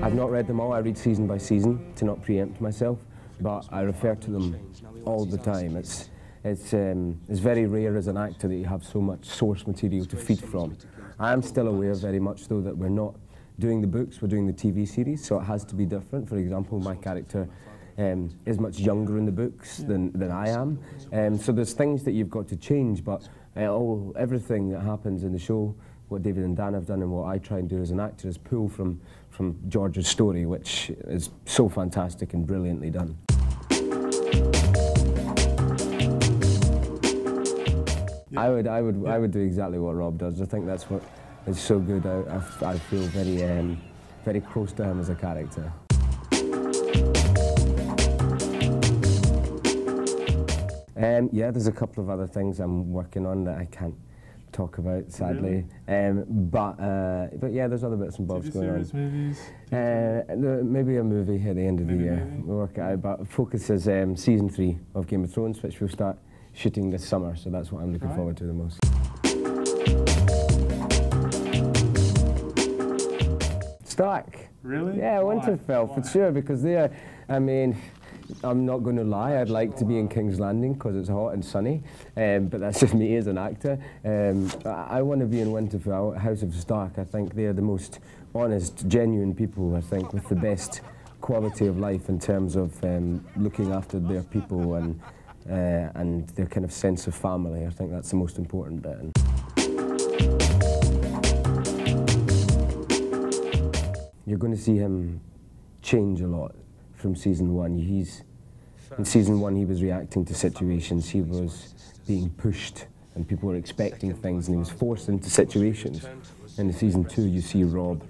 I've not read them all. I read season by season to not preempt myself, but I refer to them all the time. It's very rare as an actor that you have so much source material to feed from. I am still aware very much though that we're not doing the books, we're doing the TV series, so it has to be different. For example, my character is much younger in the books than I am. So there's things that you've got to change, but everything that happens in the show, what David and Dan have done and what I try and do as an actor is pull from George's story, which is so fantastic and brilliantly done. I would do exactly what Robb does. I think that's what is so good. I feel very close to him as a character. Yeah, there's a couple of other things I'm working on that I can't talk about, sadly. Really? But yeah, there's other bits and bobs going on. Movies? Maybe a movie at the end of the year. We'll work it out. But focus is season 3 of Game of Thrones, which we'll start shooting this summer. So that's what I'm looking forward to the most. Stark. Really? Yeah, Winterfell for sure, because they I mean, I'm not going to lie, I'd like to be in King's Landing because it's hot and sunny, but that's just me as an actor. I want to be in Winterfell, House of Stark. I think they're the most honest, genuine people, I think, with the best quality of life in terms of looking after their people and their kind of sense of family. I think that's the most important bit. You're going to see him change a lot from season 1. In season 1 he was reacting to situations, he was being pushed and people were expecting things and he was forced into situations. In season 2 you see Robb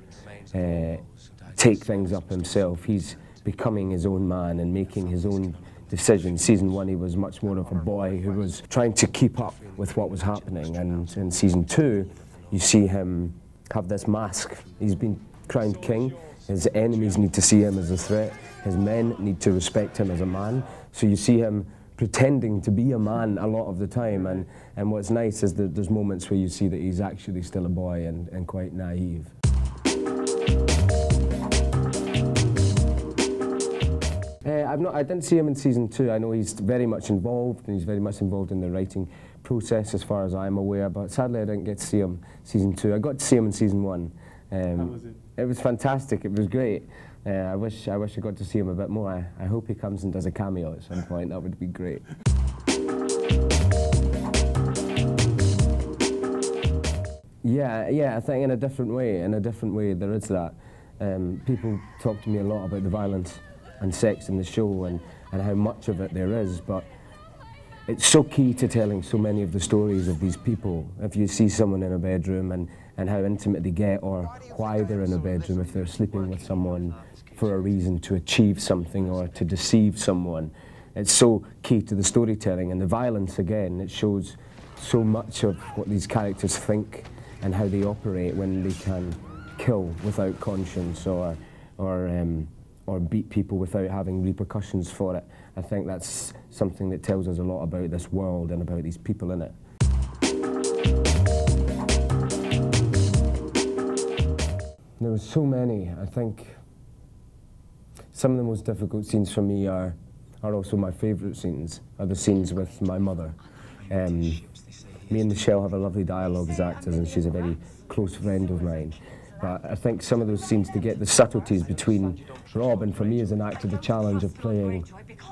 take things up himself. He's becoming his own man and making his own decisions. Season 1 he was much more of a boy who was trying to keep up with what was happening, and in season 2 you see him have this mask. He's been crowned king. His enemies need to see him as a threat. His men need to respect him as a man. So you see him pretending to be a man a lot of the time. And what's nice is that there's moments where you see that he's actually still a boy and quite naive. I didn't see him in season 2. I know he's very much involved, and he's very much involved in the writing process as far as I'm aware, but sadly I didn't get to see him in season 2. I got to see him in season 1. How was it? It was fantastic, it was great. I wish I got to see him a bit more. I hope he comes and does a cameo at some point, that would be great. Yeah, I think in a different way there is that. People talk to me a lot about the violence and sex in the show and how much of it there is, but it's so key to telling so many of the stories of these people. If you see someone in a bedroom and how intimate they get, or why they're in a bedroom, if they're sleeping with someone for a reason to achieve something or to deceive someone, it's so key to the storytelling. And the violence, again, it shows so much of what these characters think and how they operate when they can kill without conscience or beat people without having repercussions for it. I think that's something that tells us a lot about this world and about these people in it. There were so many. I think some of the most difficult scenes for me are also my favourite scenes, are the scenes with my mother. Me and Michelle have a lovely dialogue as actors, and she's a very close friend of mine. But I think some of those scenes, to get the subtleties between Robb, and for me as an actor, the challenge of playing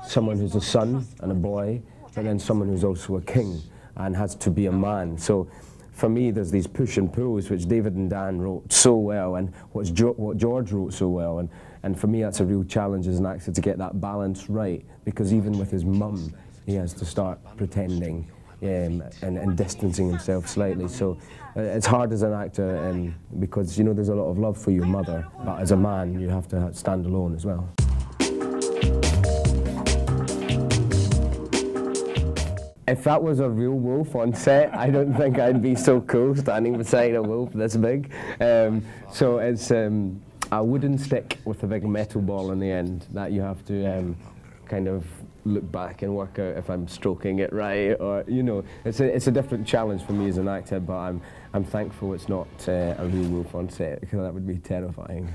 someone who's a son and a boy, but then someone who's also a king and has to be a man. So for me, there's these push and pulls, which David and Dan wrote so well, and what George wrote so well. And for me, that's a real challenge as an actor, to get that balance right, because even with his mum, he has to start pretending and distancing himself slightly. So it's hard as an actor because, you know, there's a lot of love for your mother, but as a man, you have to stand alone as well. If that was a real wolf on set, I don't think I'd be so cool standing beside a wolf this big. So it's a wooden stick with a big metal ball in the end that you have to kind of look back and work out if I'm stroking it right, or, you know, it's a different challenge for me as an actor, but I'm thankful it's not a real wolf on set, because that would be terrifying.